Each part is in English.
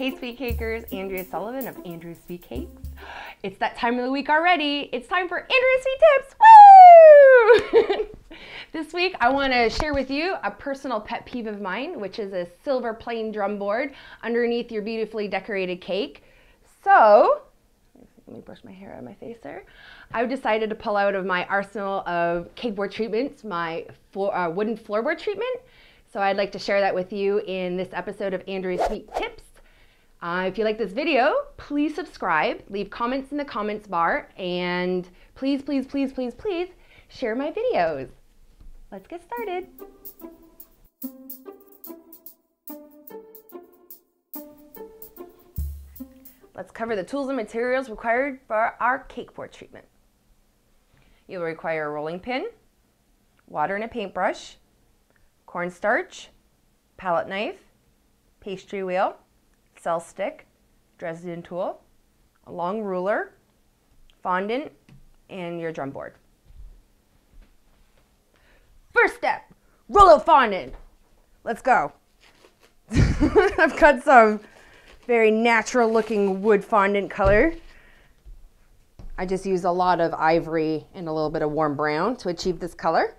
Hey Sweet Cakers, Andrea Sullivan of Andrea'sSweetCakes. It's that time of the week already. It's time for Andrea's Sweet Tips. Woo! This week I want to share with you a personal pet peeve of mine, which is a silver plain drum board underneath your beautifully decorated cake. So, let me brush my hair out of my face there. I've decided to pull out of my arsenal of cake board treatments my wooden floorboard treatment. So I'd like to share that with you in this episode of Andrea's Sweet Tips. If you like this video, please subscribe, leave comments in the comments bar, and please, please, please, please, please share my videos. Let's get started. Let's cover the tools and materials required for our cake board treatment. You'll require a rolling pin, water and a paintbrush, cornstarch, palette knife, pastry wheel, cell stick, Dresden tool, a long ruler, fondant, and your drum board. First step, roll out fondant. Let's go. I've got some very natural looking wood fondant color. I just use a lot of ivory and a little bit of warm brown to achieve this color.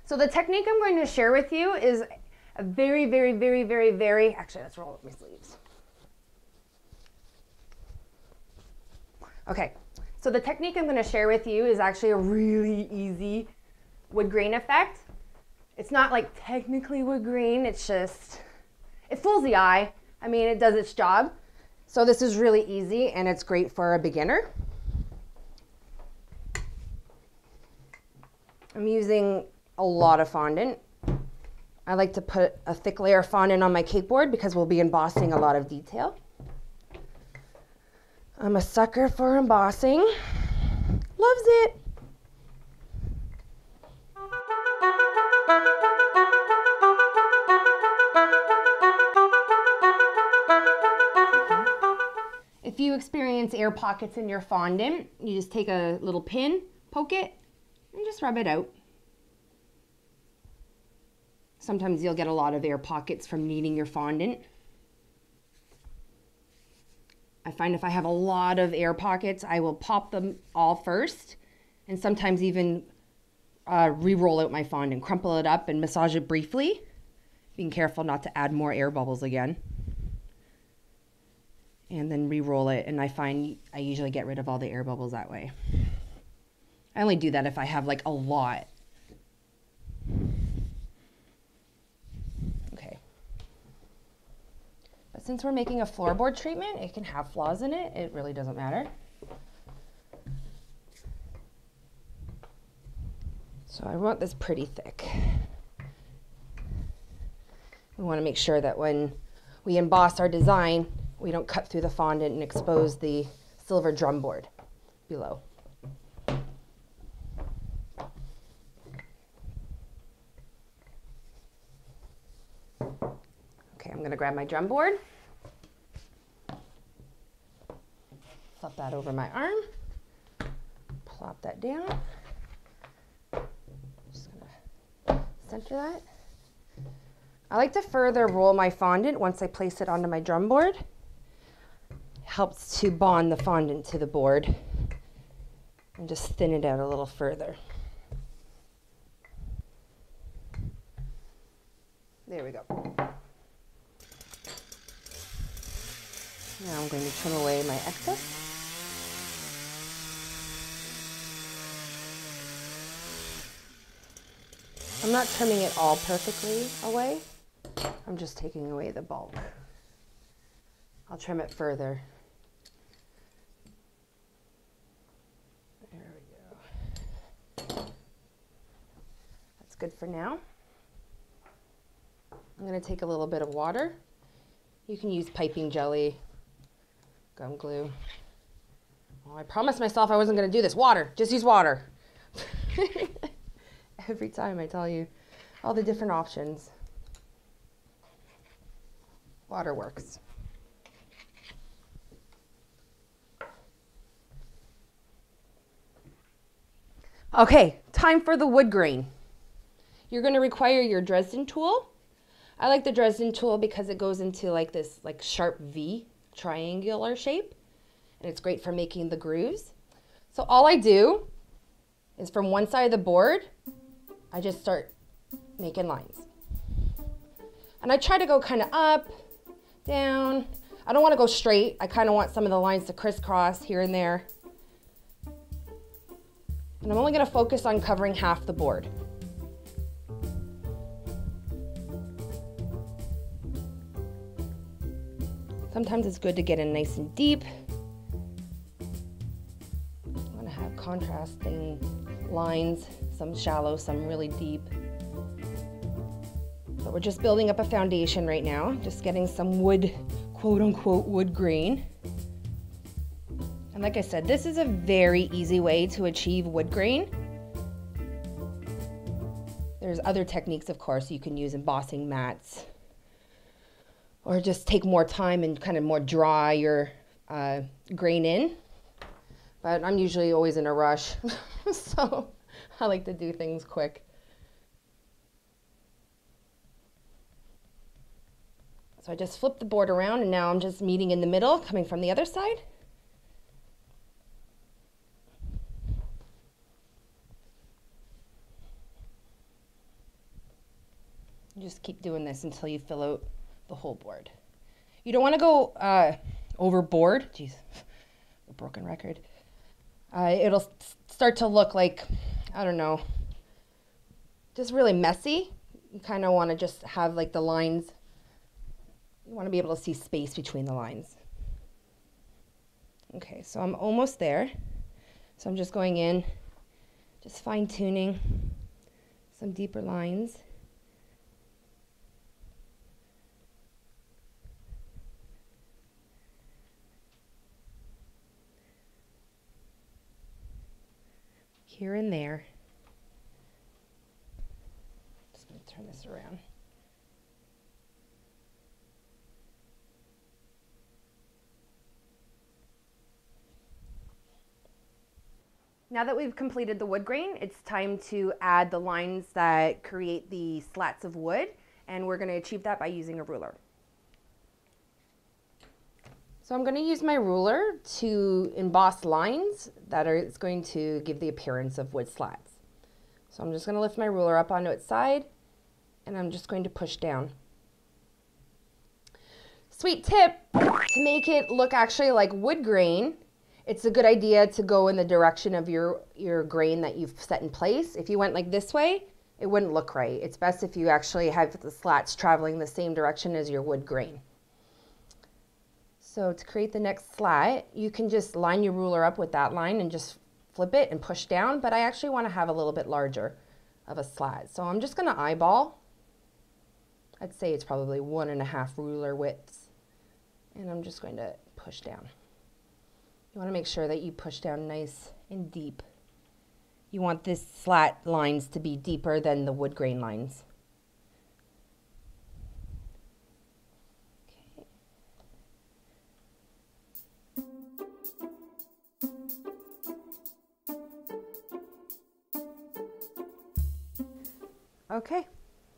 So the technique I'm going to share with you is a very, actually let's roll up my sleeves. Okay, so the technique I'm going to share with you is actually a really easy wood grain effect. It's not like technically wood grain, it's just, it fools the eye. I mean, it does its job. So this is really easy and it's great for a beginner. I'm using a lot of fondant. I like to put a thick layer of fondant on my cake board because we'll be embossing a lot of detail. I'm a sucker for embossing. Loves it. If you experience air pockets in your fondant, you just take a little pin, poke it, and just rub it out. Sometimes you'll get a lot of air pockets from kneading your fondant. I find if I have a lot of air pockets, I will pop them all first, and sometimes even re-roll out my fondant, crumple it up and massage it briefly, being careful not to add more air bubbles again. And then re-roll it, and I find I usually get rid of all the air bubbles that way. I only do that if I have like a lot. Okay. But since we're making a floorboard treatment, it can have flaws in it. It really doesn't matter. So I want this pretty thick. We want to make sure that when we emboss our design, we don't cut through the fondant and expose the silver drum board below. Okay, I'm going to grab my drum board, flip that over my arm, plop that down. Just going to center that. I like to further roll my fondant once I place it onto my drum board. Helps to bond the fondant to the board and just thin it out a little further. There we go. Now I'm going to trim away my excess. I'm not trimming it all perfectly away. I'm just taking away the bulk. I'll trim it further. There we go. That's good for now. I'm going to take a little bit of water. You can use piping jelly, gum glue. Oh, I promised myself I wasn't going to do this. Water. Just use water. Every time I tell you all the different options. Water works. Okay, time for the wood grain. You're going to require your Dresden tool, I like the Dresden tool because it goes into like this like sharp V triangular shape, and it's great for making the grooves. So all I do is from one side of the board, I just start making lines. And I try to go kind of up, down. I don't want to go straight. I kind of want some of the lines to crisscross here and there. And I'm only going to focus on covering half the board. Sometimes it's good to get in nice and deep. I want to have contrasting lines, some shallow, some really deep. But we're just building up a foundation right now, just getting some wood, quote unquote, wood grain. And like I said, this is a very easy way to achieve wood grain. There's other techniques, of course, you can use embossing mats, or just take more time and kind of more draw your grain in. But I'm usually always in a rush, so I like to do things quick. So I just flip the board around, and now I'm just meeting in the middle, coming from the other side. You just keep doing this until you fill out the whole board. You don't want to go overboard. Jeez, a broken record. It'll start to look like, I don't know, just really messy. You kind of want to just have like the lines. You want to be able to see space between the lines. Okay, so I'm almost there. So I'm just going in, just fine tuning some deeper lines. Here and there. Just going to turn this around. Now that we've completed the wood grain, it's time to add the lines that create the slats of wood, and we're going to achieve that by using a ruler. So I'm going to use my ruler to emboss lines that are going to give the appearance of wood slats. So I'm just going to lift my ruler up onto its side, and I'm just going to push down. Sweet tip, to make it look actually like wood grain, it's a good idea to go in the direction of your grain that you've set in place. If you went like this way, it wouldn't look right. It's best if you actually have the slats traveling the same direction as your wood grain. So to create the next slat, you can just line your ruler up with that line and just flip it and push down, but I actually want to have a little bit larger of a slat. So I'm just going to eyeball. I'd say it's probably 1.5 ruler widths. And I'm just going to push down. You want to make sure that you push down nice and deep. You want this slat lines to be deeper than the wood grain lines. Okay,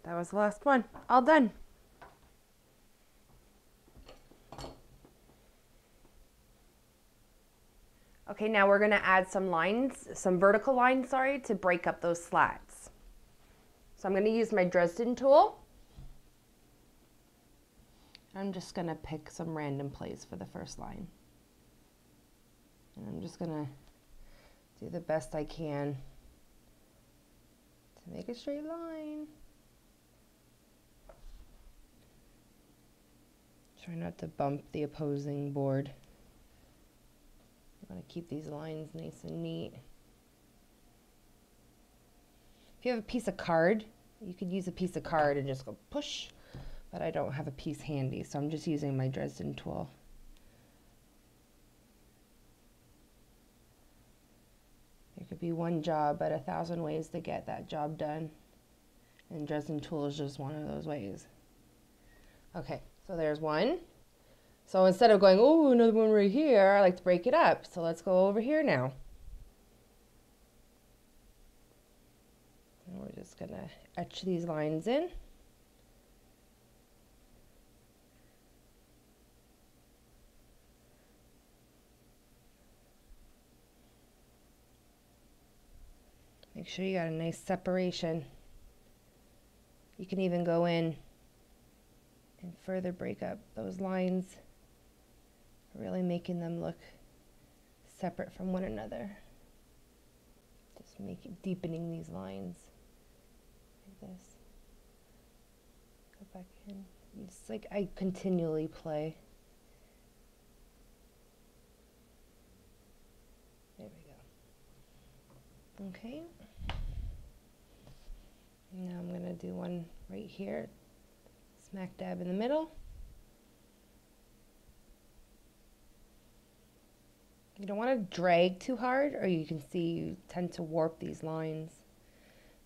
that was the last one. All done. Okay, now we're going to add some lines, some vertical lines, sorry, to break up those slats. So I'm going to use my Dresden tool. I'm just going to pick some random place for the first line. And I'm just going to do the best I can to make a straight line. Try not to bump the opposing board. You want to keep these lines nice and neat. If you have a piece of card, you could use a piece of card and just go push, but I don't have a piece handy, so I'm just using my Dresden tool. There could be one job, but 1,000 ways to get that job done. And Dresden tool is just one of those ways. Okay, so there's one. So instead of going, oh, another one right here, I like to break it up. So let's go over here now. And we're just going to etch these lines in. Make sure you got a nice separation. You can even go in and further break up those lines, really making them look separate from one another. Just deepening these lines like this. Go back in. It's like I continually play. There we go. Okay. Now I'm going to do one right here, smack dab in the middle. You don't want to drag too hard, or you can see you tend to warp these lines.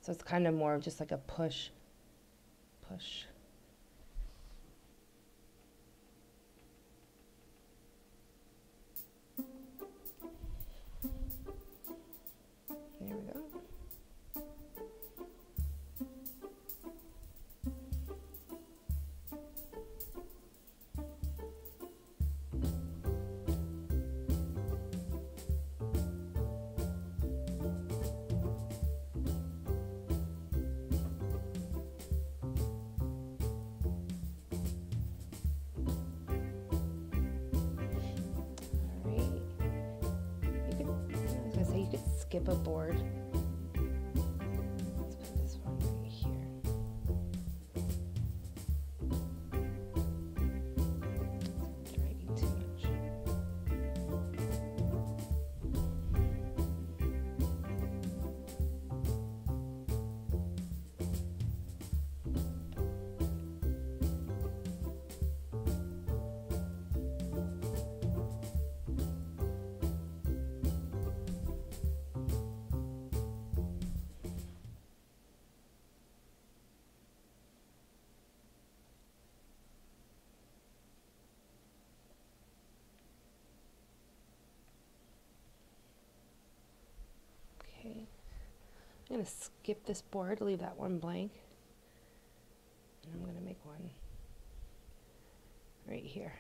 So it's kind of more of just like a push. There we go. Skip a board. Let's put this one right here. It's dragging too much. I'm going to skip this board, leave that one blank, and I'm going to make one right here.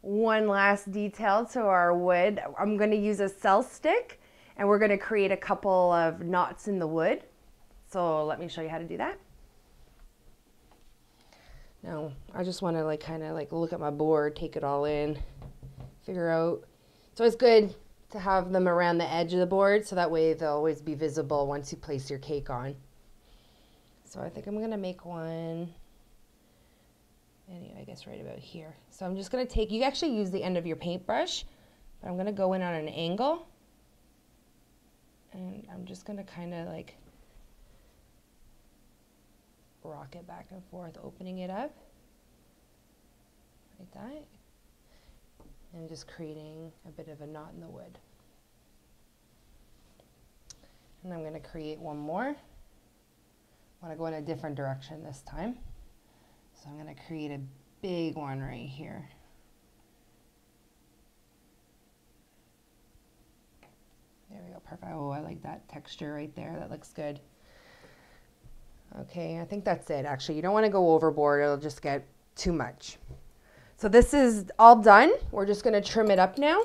One last detail to our wood. I'm going to use a cell stick, and we're going to create a couple of knots in the wood. So let me show you how to do that. Now, I just want to kind of look at my board, take it all in, figure out. So it's good to have them around the edge of the board, so that way they'll always be visible once you place your cake on. So I think I'm going to make one. Anyway, I guess right about here. So I'm just going to take, you actually use the end of your paintbrush, but I'm going to go in on an angle, and I'm just going to kind of rock it back and forth, opening it up like that, and just creating a bit of a knot in the wood. And I'm going to create one more. I want to go in a different direction this time. So I'm going to create a big one right here. There we go, perfect. Oh, I like that texture right there. That looks good. Okay, I think that's it actually. You don't want to go overboard, it'll just get too much. So this is all done. We're just going to trim it up now.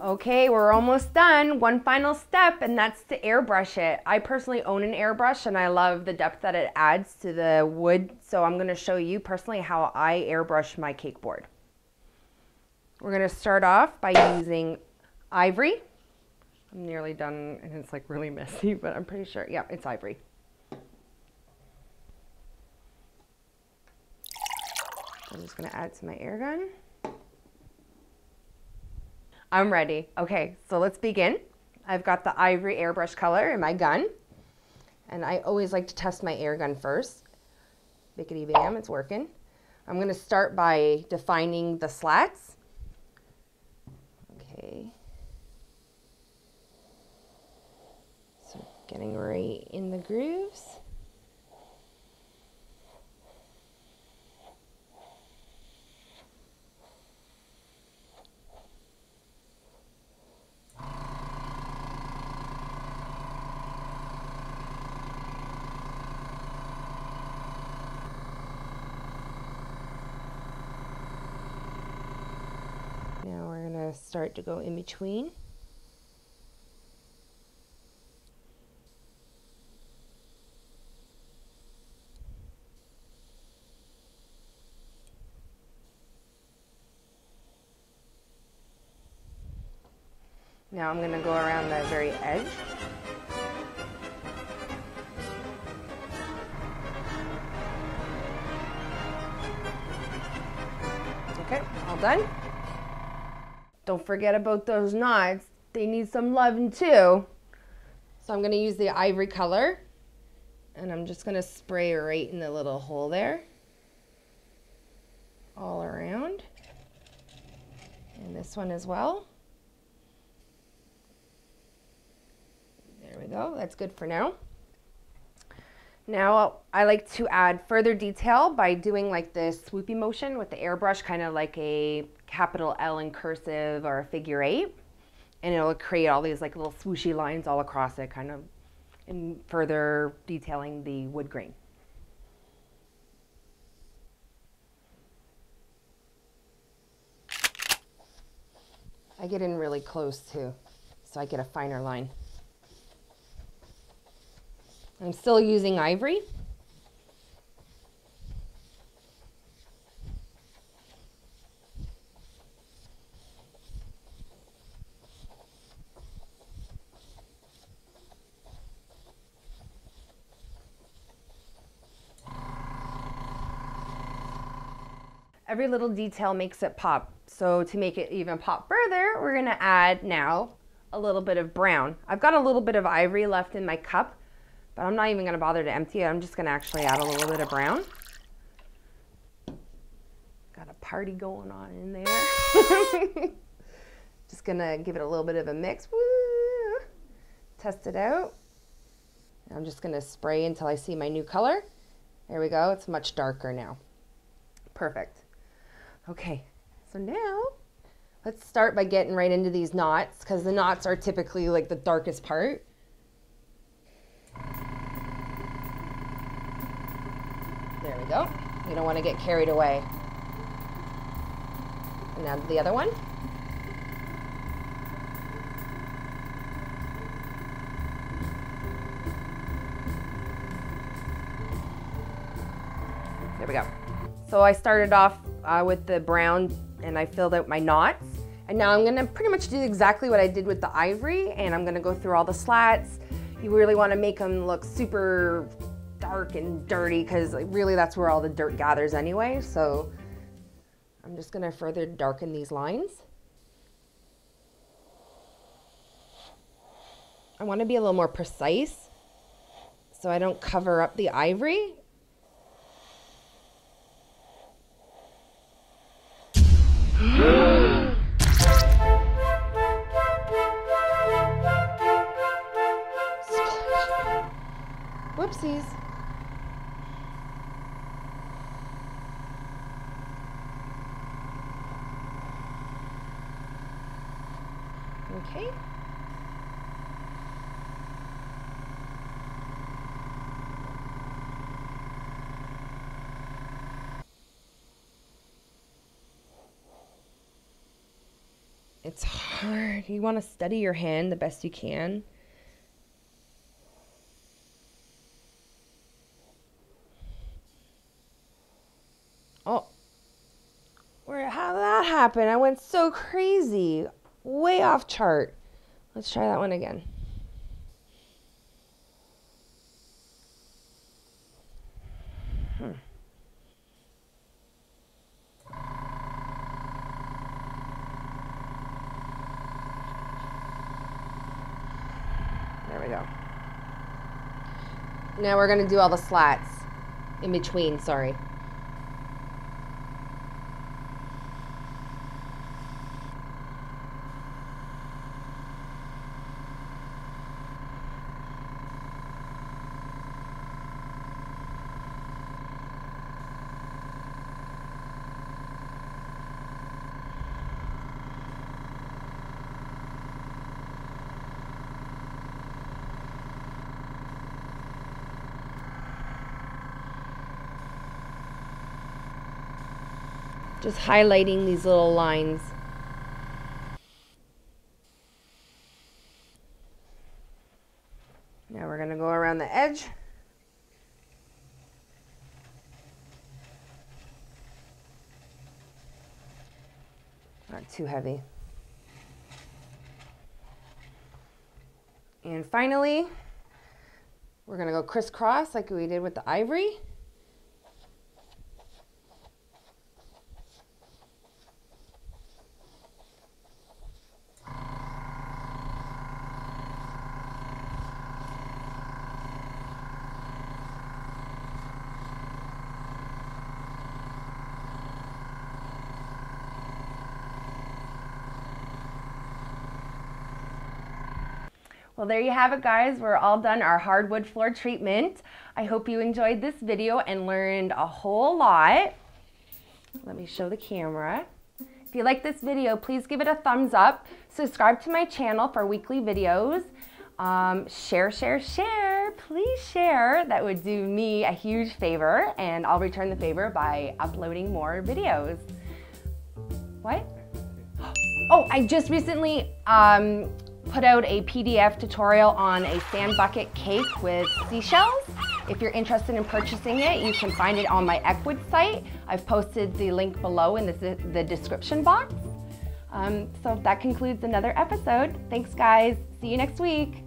Okay, we're almost done. One final step, and that's to airbrush it. I personally own an airbrush, and I love the depth that it adds to the wood. So I'm going to show you personally how I airbrush my cake board. We're going to start off by using ivory. I'm nearly done, and it's really messy, but I'm pretty sure, yeah, it's ivory. I'm just gonna add to my air gun. I'm ready. Okay, so let's begin. I've got the ivory airbrush color in my gun, and I always like to test my air gun first. Bickety bam, it's working. I'm gonna start by defining the slats. Okay. So getting right in the grooves. Now we're going to start to go in between. Now I'm going to go around the very edge. Okay, all done. Don't forget about those knots. They need some loving too. So I'm going to use the ivory color, and I'm just going to spray right in the little hole there, all around, and this one as well. There we go. That's good for now. Now I like to add further detail by doing like this swoopy motion with the airbrush, kind of like a capital L in cursive or a figure 8, and it'll create all these like little swooshy lines all across it, kind of in further detailing the wood grain. I get in really close too, so I get a finer line. I'm still using ivory. Every little detail makes it pop. So to make it even pop further, we're gonna add now a little bit of brown. I've got a little bit of ivory left in my cup, but I'm not even gonna bother to empty it. I'm just gonna actually add a little bit of brown. Got a party going on in there. Just gonna give it a little bit of a mix. Woo! Test it out. I'm just gonna spray until I see my new color. There we go, it's much darker now. Perfect. Okay, so now let's start by getting right into these knots, because the knots are typically like the darkest part. There we go. You don't want to get carried away. And now the other one. There we go. So I started off with the brown, and I filled out my knots. And now I'm gonna pretty much do exactly what I did with the ivory, and I'm gonna go through all the slats. You really wanna make them look super dark and dirty, because really that's where all the dirt gathers anyway. So I'm just gonna further darken these lines. I wanna be a little more precise so I don't cover up the ivory. Whoopsies. Okay. It's hard. You want to steady your hand the best you can. Oh, how did that happen? I went so crazy. Way off chart. Let's try that one again. Now we're gonna do all the slats in between, sorry. Just highlighting these little lines. Now we're gonna go around the edge. Not too heavy. And finally, we're gonna go crisscross like we did with the ivory. Well, there you have it, guys. We're all done our hardwood floor treatment. I hope you enjoyed this video and learned a whole lot. Let me show the camera. If you like this video, please give it a thumbs up. Subscribe to my channel for weekly videos. Share. Please share. That would do me a huge favor, and I'll return the favor by uploading more videos. What? Oh, I just recently put out a PDF tutorial on a sand bucket cake with seashells. If you're interested in purchasing it, you can find it on my Hardwood site. I've posted the link below in the description box. So that concludes another episode. Thanks, guys. See you next week.